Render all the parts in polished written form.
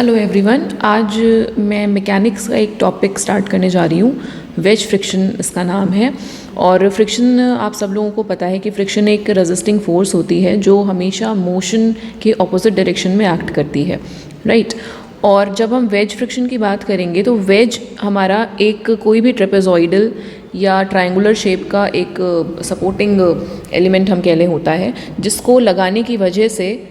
Hello everyone, आज मैं mechanics का एक टॉपिक स्टार्ट करने जा रही हूँ। वेज फ्रिक्शन इसका नाम है। और फ्रिक्शन आप सब लोगों को पता है कि फ्रिक्शन एक रेजिस्टिंग फोर्स होती है जो हमेशा मोशन के ऑपोजिट डायरेक्शन में एक्ट करती है, राइट। और जब हम वेज फ्रिक्शन की बात करेंगे तो वेज हमारा एक कोई भी ट्रेपेजॉइडल या ट्रायंगुलर शेप का एक सपोर्टिंग एलिमेंट हम कह लें होता है, जिसको लगाने की वजह से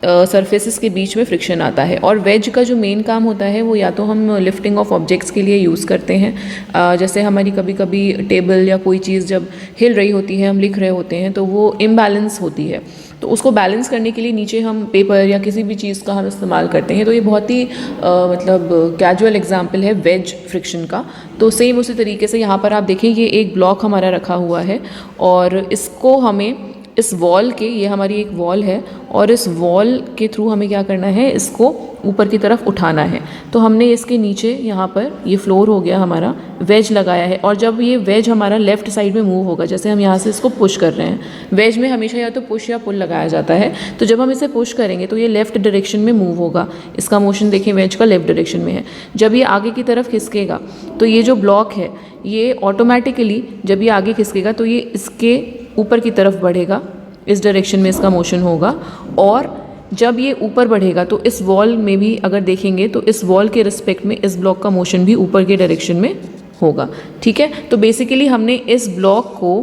सरफेसेस के बीच में फ्रिक्शन आता है। और वेज का जो मेन काम होता है वो या तो हम लिफ्टिंग ऑफ ऑब्जेक्ट्स के लिए यूज़ करते हैं, जैसे हमारी कभी कभी टेबल या कोई चीज़ जब हिल रही होती है, हम लिख रहे होते हैं तो वो इम्बैलेंस होती है, तो उसको बैलेंस करने के लिए नीचे हम पेपर या किसी भी चीज़ का हम इस्तेमाल करते हैं। तो ये बहुत ही मतलब कैजुअल एग्जांपल है वेज फ्रिक्शन का। तो सेम उसी तरीके से यहाँ पर आप देखें, ये एक ब्लॉक हमारा रखा हुआ है और इसको हमें इस वॉल के, ये हमारी एक वॉल है और इस वॉल के थ्रू हमें क्या करना है, इसको ऊपर की तरफ उठाना है। तो हमने इसके नीचे यहाँ पर ये फ्लोर हो गया हमारा, वेज लगाया है। और जब ये वेज हमारा लेफ़्ट साइड में मूव होगा, जैसे हम यहाँ से इसको पुश कर रहे हैं, वेज में हमेशा या तो पुश या पुल लगाया जाता है, तो जब हम इसे पुश करेंगे तो ये लेफ़्ट डायरेक्शन में मूव होगा। इसका मोशन देखें, वेज का लेफ़्ट डायरेक्शन में है। जब ये आगे की तरफ खिसकेगा तो ये जो ब्लॉक है ये ऑटोमेटिकली जब ये आगे खिसकेगा तो ये इसके ऊपर की तरफ बढ़ेगा, इस डायरेक्शन में इसका मोशन होगा। और जब ये ऊपर बढ़ेगा तो इस वॉल में भी अगर देखेंगे तो इस वॉल के रिस्पेक्ट में इस ब्लॉक का मोशन भी ऊपर के डायरेक्शन में होगा, ठीक है। तो बेसिकली हमने इस ब्लॉक को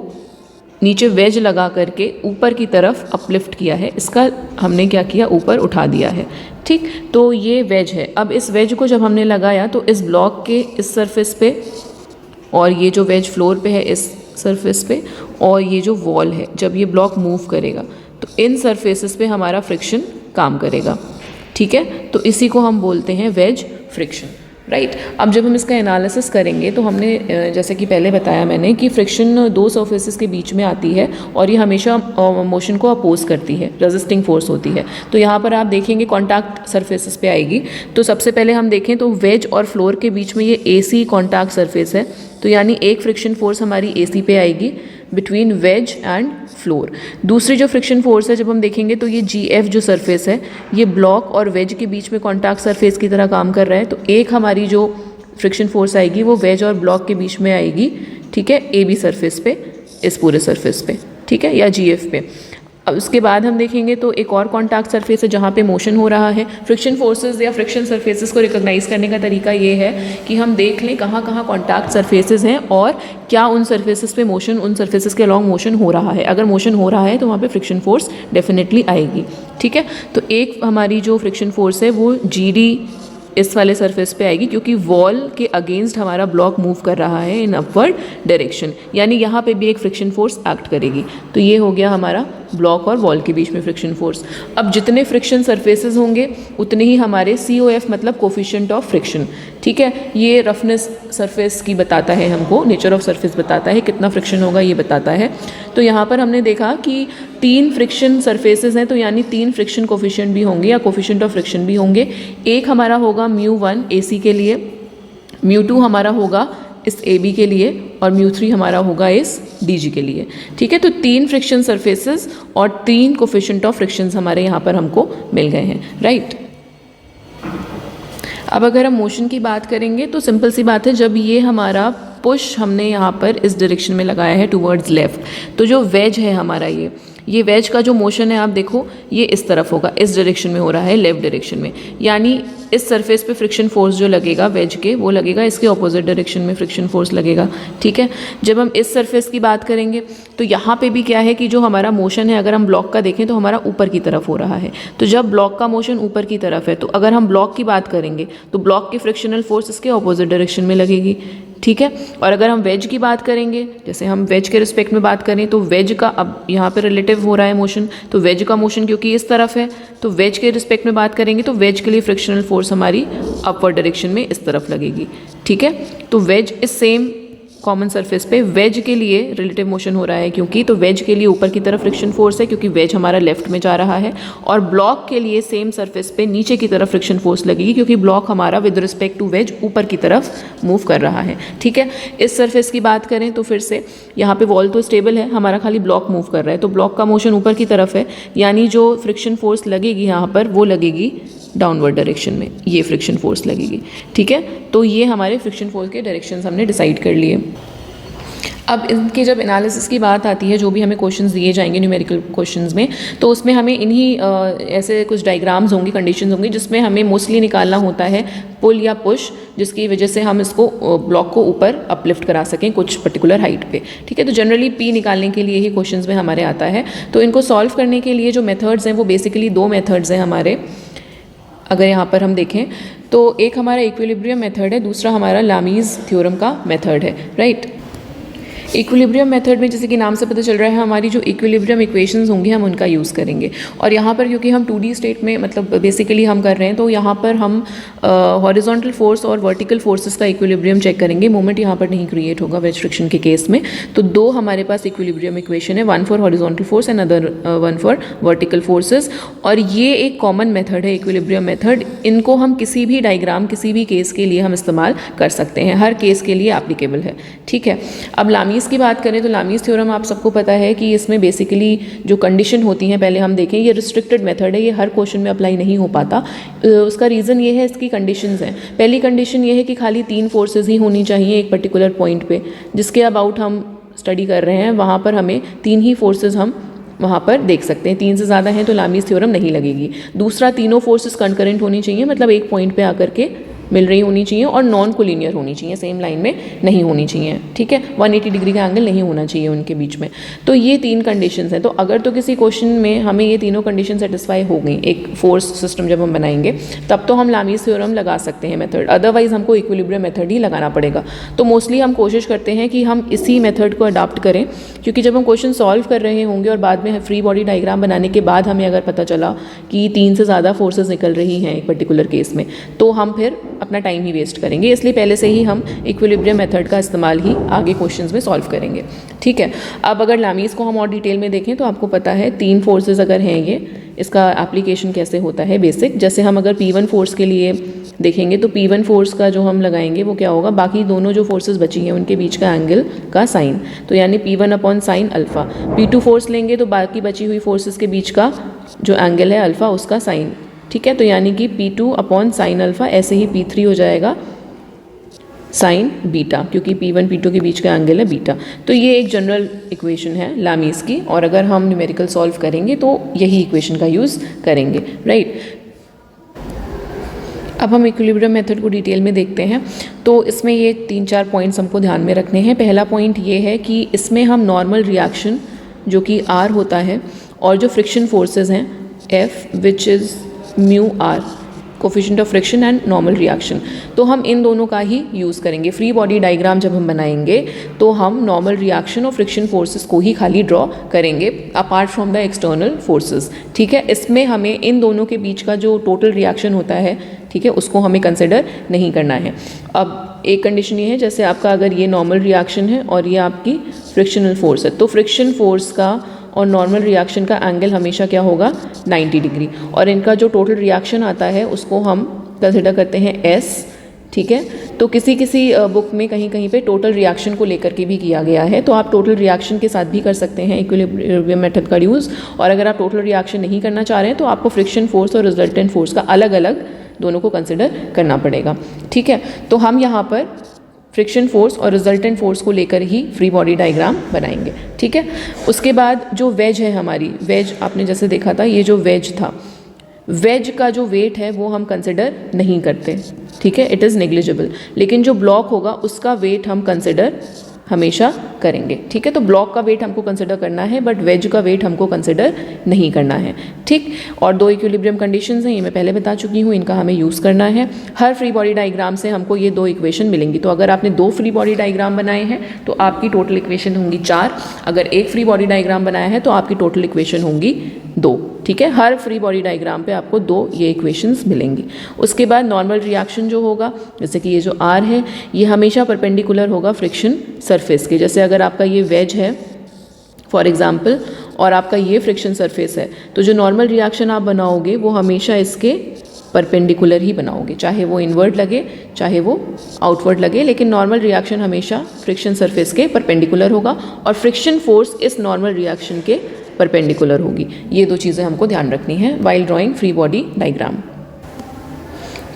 नीचे वेज लगा करके ऊपर की तरफ अपलिफ्ट किया है, इसका हमने क्या किया, ऊपर उठा दिया है, ठीक। तो ये वेज है। अब इस वेज को जब हमने लगाया तो इस ब्लॉक के इस सरफेस पे, और ये जो वेज फ्लोर पे है इस सरफेस पे, और ये जो वॉल है, जब ये ब्लॉक मूव करेगा तो इन सरफेसेस पे हमारा फ्रिक्शन काम करेगा, ठीक है। तो इसी को हम बोलते हैं वेज फ्रिक्शन, राइट। अब जब हम इसका एनालिसिस करेंगे तो हमने जैसे कि पहले बताया मैंने कि फ्रिक्शन दो सरफेसेस के बीच में आती है और ये हमेशा मोशन को अपोज करती है, रेजिस्टिंग फोर्स होती है। तो यहाँ पर आप देखेंगे कॉन्टैक्ट सरफेसेस पे आएगी। तो सबसे पहले हम देखें तो वेज और फ्लोर के बीच में ये एसी कॉन्टैक्ट सरफेस है, तो यानी एक फ्रिक्शन फोर्स हमारी एसी पे आएगी बिटवीन वेज एंड फ्लोर। दूसरी जो फ्रिक्शन फोर्स है जब हम देखेंगे तो ये जीएफ जो सरफेस है ये ब्लॉक और वेज के बीच में कॉन्टैक्ट सरफेस की तरह काम कर रहा है। तो एक हमारी जो फ्रिक्शन फोर्स आएगी वो वेज और ब्लॉक के बीच में आएगी, ठीक है, ए बी सरफेस पे, इस पूरे सरफेस पे, ठीक है, या जीएफ पे। अब उसके बाद हम देखेंगे तो एक और कॉन्टैक्ट सरफेस है जहाँ पे मोशन हो रहा है। फ्रिक्शन फोर्सेस या फ्रिक्शन सरफेसेस को रिकॉग्नाइज करने का तरीका ये है कि हम देख लें कहाँ कहाँ कॉन्टैक्ट सरफेसेस हैं और क्या उन सरफेसेस पे मोशन, उन सरफेसेस के अलॉन्ग मोशन हो रहा है। अगर मोशन हो रहा है तो वहाँ पे फ्रिक्शन फोर्स डेफिनेटली आएगी, ठीक है। तो एक हमारी जो फ्रिक्शन फोर्स है वो जीडी इस वाले सरफेस पे आएगी, क्योंकि वॉल के अगेंस्ट हमारा ब्लॉक मूव कर रहा है इन अपवर्ड डायरेक्शन, यानी यहाँ पे भी एक फ्रिक्शन फोर्स एक्ट करेगी। तो ये हो गया हमारा ब्लॉक और वॉल के बीच में फ्रिक्शन फोर्स। अब जितने फ्रिक्शन सरफेसेस होंगे उतने ही हमारे COF मतलब कोफिशिएंट ऑफ फ्रिक्शन, ठीक है। ये रफनेस सरफेस की बताता है, हमको नेचर ऑफ सरफेस बताता है, कितना फ्रिक्शन होगा ये बताता है। तो यहाँ पर हमने देखा कि 3 फ्रिक्शन सरफेसेस हैं, तो यानी 3 फ्रिक्शन कोफिशिएंट भी होंगे या कोफिशिएंट ऑफ फ्रिक्शन भी होंगे। एक हमारा होगा μ1 AC के लिए, μ2 हमारा होगा इस AB के लिए, और μ3 हमारा होगा इस DG के लिए, ठीक है। तो 3 फ्रिक्शन सरफेसेस और 3 कोफिशिएंट ऑफ फ्रिक्शंस हमारे यहाँ पर हमको मिल गए हैं, राइट। अब अगर हम मोशन की बात करेंगे तो सिंपल सी बात है, जब ये हमारा पुश हमने यहाँ पर इस डायरेक्शन में लगाया है टूवर्ड्स लेफ्ट, तो जो वेज है हमारा ये वेज का जो मोशन है आप देखो ये इस तरफ होगा, इस डायरेक्शन में हो रहा है, लेफ्ट डायरेक्शन में। यानी इस सरफेस पे फ्रिक्शन फोर्स जो लगेगा वेज के, वो लगेगा इसके ऑपोजिट डायरेक्शन में फ्रिक्शन फोर्स लगेगा, ठीक है। जब हम इस सरफेस की बात करेंगे तो यहाँ पे भी क्या है कि जो हमारा मोशन है, अगर हम ब्लॉक का देखें तो हमारा ऊपर की तरफ हो रहा है। तो जब ब्लॉक का मोशन ऊपर की तरफ है तो अगर हम ब्लॉक की बात करेंगे तो ब्लॉक की फ्रिक्शनल फोर्स इसके ऑपोजिट डायरेक्शन में लगेगी, ठीक है। और अगर हम वेज की बात करेंगे, जैसे हम वेज के रिस्पेक्ट में बात करें तो वेज का अब यहाँ पे रिलेटिव हो रहा है मोशन, तो वेज का मोशन क्योंकि इस तरफ है तो वेज के रिस्पेक्ट में बात करेंगे तो वेज के लिए फ्रिक्शनल फोर्स हमारी अपवर्ड डायरेक्शन में इस तरफ लगेगी, ठीक है। तो वेज इस सेम कॉमन सरफेस पे वेज के लिए रिलेटिव मोशन हो रहा है, क्योंकि तो वेज के लिए ऊपर की तरफ फ्रिक्शन फोर्स है क्योंकि वेज हमारा लेफ्ट में जा रहा है, और ब्लॉक के लिए सेम सरफेस पे नीचे की तरफ फ्रिक्शन फोर्स लगेगी क्योंकि ब्लॉक हमारा विद रिस्पेक्ट टू वेज ऊपर की तरफ मूव कर रहा है, ठीक है। इस सरफेस की बात करें तो फिर से यहाँ पे वॉल तो स्टेबल है, हमारा खाली ब्लॉक मूव कर रहा है, तो ब्लॉक का मोशन ऊपर की तरफ है, यानी जो फ्रिक्शन फोर्स लगेगी यहाँ पर वो लगेगी डाउनवर्ड डायरेक्शन में ये फ्रिक्शन फोर्स लगेगी। ठीक है, तो ये हमारे फ्रिक्शन फोर्स के डायरेक्शंस हमने डिसाइड कर लिए। अब इनके जब एनालिसिस की बात आती है, जो भी हमें क्वेश्चंस दिए जाएंगे न्यूमेरिकल क्वेश्चंस में, तो उसमें हमें इन्हीं ऐसे कुछ डायग्राम्स होंगी, कंडीशंस होंगी, जिसमें हमें मोस्टली निकालना होता है पुल या पुश, जिसकी वजह से हम इसको ब्लॉक को ऊपर अपलिफ्ट करा सकें कुछ पर्टिकुलर हाइट पे। ठीक है, तो जनरली पी निकालने के लिए ही क्वेश्चंस में हमारे आता है। तो इनको सॉल्व करने के लिए जो मेथड्स हैं वो बेसिकली दो मेथड्स हैं हमारे। अगर यहाँ पर हम देखें तो एक हमारा इक्विलिब्रियम मेथड है, दूसरा हमारा लामीज़ थ्योरम का मेथड है, राइट। इक्विलिब्रियम मेथड में जैसे कि नाम से पता चल रहा है, हमारी जो इक्विलिब्रियम इक्वेशंस होंगी हम उनका यूज़ करेंगे। और यहाँ पर क्योंकि हम 2D स्टेट में मतलब बेसिकली हम कर रहे हैं, तो यहाँ पर हम हॉरिजॉन्टल फोर्स और वर्टिकल फोर्सेस का इक्विलिब्रियम चेक करेंगे। मोमेंट यहाँ पर नहीं क्रिएट होगा वेज फ्रिक्शन के केस में। तो दो हमारे पास इक्विलिब्रियम इक्वेशन है, one for horizontal force and other one for vertical forces. और ये एक कॉमन मेथड है इक्विलिब्रियम मेथड। इनको हम किसी भी डायग्राम, किसी भी केस के लिए हम इस्तेमाल कर सकते हैं, हर केस के लिए एप्लीकेबल है। ठीक है, अब लामीज़ की बात करें तो लामीज़ थ्योरम आप सबको पता है कि इसमें बेसिकली जो कंडीशन होती हैं, पहले हम देखें, ये रिस्ट्रिक्टेड मेथड है, ये हर क्वेश्चन में अप्लाई नहीं हो पाता। उसका रीज़न ये है, इसकी कंडीशंस हैं। पहली कंडीशन ये है कि खाली 3 फोर्सेस ही होनी चाहिए एक पर्टिकुलर पॉइंट पे, जिसके अबाउट हम स्टडी कर रहे हैं, वहाँ पर हमें 3 ही फोर्सेस हम वहाँ पर देख सकते हैं। 3 से ज़्यादा हैं तो लामीज़ थ्योरम नहीं लगेगी। दूसरा, तीनों फोर्सेस कंकरेंट होनी चाहिए, मतलब एक पॉइंट पे आकर के मिल रही होनी चाहिए, और नॉन कोलिनियर होनी चाहिए, सेम लाइन में नहीं होनी चाहिए। ठीक है, 180 डिग्री का एंगल नहीं होना चाहिए उनके बीच में। तो ये 3 कंडीशंस हैं। तो अगर तो किसी क्वेश्चन में हमें ये तीनों कंडीशन सेटिस्फाई हो गई, एक फोर्स सिस्टम जब हम बनाएंगे, तब तो हम लामीज़ थ्योरम लगा सकते हैं मेथड, अदरवाइज हमको इक्विलिब्रियम मेथड ही लगाना पड़ेगा। तो मोस्टली हम कोशिश करते हैं कि हम इसी मेथड को अडॉप्ट करें, क्योंकि जब हम क्वेश्चन सॉल्व कर रहे होंगे और बाद में फ्री बॉडी डायग्राम बनाने के बाद हमें अगर पता चला कि 3 से ज़्यादा फोर्सेस निकल रही हैं एक पर्टिकुलर केस में, तो हम फिर अपना टाइम ही वेस्ट करेंगे। इसलिए पहले से ही हम इक्विलिब्रियम मेथड का इस्तेमाल ही आगे क्वेश्चंस में सॉल्व करेंगे। ठीक है, अब अगर लामीज़ को हम और डिटेल में देखें तो आपको पता है 3 फोर्सेस अगर हैं, ये इसका एप्लीकेशन कैसे होता है बेसिक। जैसे हम अगर P1 फोर्स के लिए देखेंगे तो P1 फोर्स का जो हम लगाएंगे वो क्या होगा, बाकी दोनों जो फोर्सेस बची हैं उनके बीच का एंगल का साइन, तो यानी P1 upon sine alpha. P2 force लेंगे तो बाकी बची हुई फोर्सेस के बीच का जो एंगल है अल्फ़ा, उसका साइन। ठीक है, तो यानी कि P2 अपॉन साइन अल्फ़ा, ऐसे ही P3 हो जाएगा साइन बीटा, क्योंकि P1 P2 के बीच का एंगल है बीटा। तो ये एक जनरल इक्वेशन है लामीज़ की, और अगर हम न्यूमेरिकल सॉल्व करेंगे तो यही इक्वेशन का यूज़ करेंगे, राइट। अब हम इक्विलिब्रियम मेथड को डिटेल में देखते हैं। तो इसमें ये 3-4 पॉइंट्स हमको ध्यान में रखने हैं। पहला पॉइंट ये है कि इसमें हम नॉर्मल रिएक्शन जो कि R होता है, और जो फ्रिक्शन फोर्सेस हैं F which is mu R, coefficient of friction and normal reaction, तो हम इन दोनों का ही यूज़ करेंगे। फ्री बॉडी डायग्राम जब हम बनाएंगे तो हम नॉर्मल रिएक्शन और फ्रिक्शन फोर्सेस को ही खाली ड्रॉ करेंगे, apart from the external forces. ठीक है, इसमें हमें इन दोनों के बीच का जो टोटल रिएक्शन होता है, ठीक है, उसको हमें कंसिडर नहीं करना है। अब एक कंडीशन ये है, जैसे आपका अगर ये नॉर्मल रिएक्शन है और ये आपकी फ्रिक्शनल फोर्स है, तो फ्रिक्शन फोर्स का और नॉर्मल रिएक्शन का एंगल हमेशा क्या होगा, 90 डिग्री, और इनका जो टोटल रिएक्शन आता है उसको हम कंसिडर करते हैं S। ठीक है, तो किसी बुक में कहीं कहीं पे टोटल रिएक्शन को लेकर के भी किया गया है, तो आप टोटल रिएक्शन के साथ भी कर सकते हैं इक्विलिब्रियम मेथड का यूज़। और अगर आप टोटल रिएक्शन नहीं करना चाह रहे हैं तो आपको फ्रिक्शन फोर्स और रिजल्टेंट फोर्स का अलग अलग दोनों को कंसिडर करना पड़ेगा। ठीक है, तो हम यहाँ पर फ्रिक्शन फोर्स और रिजल्टेंट फोर्स को लेकर ही फ्री बॉडी डायग्राम बनाएंगे। ठीक है, उसके बाद जो वेज है हमारी, वेज आपने जैसे देखा था, ये जो वेज था, वेज का जो वेट है वो हम कंसिडर नहीं करते। ठीक है, इट इज़ नेग्लिजिबल। लेकिन जो ब्लॉक होगा उसका वेट हम कंसिडर हमेशा करेंगे। ठीक है, तो ब्लॉक का वेट हमको कंसिडर करना है, बट वेज का वेट हमको कंसिडर नहीं करना है। ठीक, और 2 इक्विलिब्रियम कंडीशंस हैं, ये मैं पहले बता चुकी हूँ, इनका हमें यूज़ करना है। हर फ्री बॉडी डायग्राम से हमको ये 2 इक्वेशन मिलेंगी। तो अगर आपने 2 फ्री बॉडी डायग्राम बनाए हैं तो आपकी टोटल इक्वेशन होंगी 4, अगर 1 फ्री बॉडी डायग्राम बनाया है तो आपकी टोटल इक्वेशन होंगी 2। ठीक है, हर फ्री बॉडी डायग्राम पे आपको 2 ये इक्वेशंस मिलेंगी। उसके बाद नॉर्मल रिएक्शन जो होगा, जैसे कि ये जो R है, ये हमेशा परपेंडिकुलर होगा फ्रिक्शन सरफेस के। जैसे अगर आपका ये वेज है फॉर एग्जांपल और आपका ये फ्रिक्शन सरफेस है, तो जो नॉर्मल रिएक्शन आप बनाओगे वो हमेशा इसके परपेंडिकुलर ही बनाओगे, चाहे वो इनवर्ड लगे चाहे वो आउटवर्ड लगे, लेकिन नॉर्मल रिएक्शन हमेशा फ्रिक्शन सरफेस के परपेंडिकुलर होगा और फ्रिक्शन फोर्स इस नॉर्मल रिएक्शन के परपेंडिकुलर होगी। ये 2 चीज़ें हमको ध्यान रखनी है while drawing free body diagram.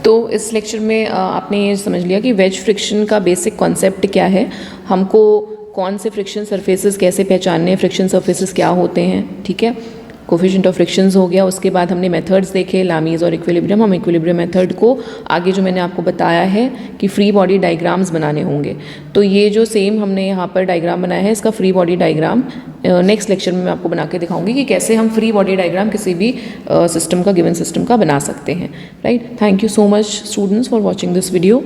तो इस लेक्चर में आपने ये समझ लिया कि वेज फ्रिक्शन का बेसिक कॉन्सेप्ट क्या है, हमको कौन से फ्रिक्शन सरफेसेस कैसे पहचानने हैं, फ्रिक्शन सरफेसेस क्या होते हैं, ठीक है। कोफिशिएंट ऑफ फ्रिक्शंस हो गया। उसके बाद हमने मेथड्स देखे, लामीज और इक्विलिब्रियम। हम इक्विलिब्रियम मेथड को आगे जो मैंने आपको बताया है कि फ्री बॉडी डायग्राम्स बनाने होंगे, तो ये जो सेम हमने यहाँ पर डायग्राम बनाया है इसका free body diagram next lecture में मैं आपको बना के दिखाऊंगी कि कैसे हम फ्री बॉडी डायग्राम किसी भी सिस्टम का, गिवन सिस्टम का बना सकते हैं, right. Thank you so much students for watching this video.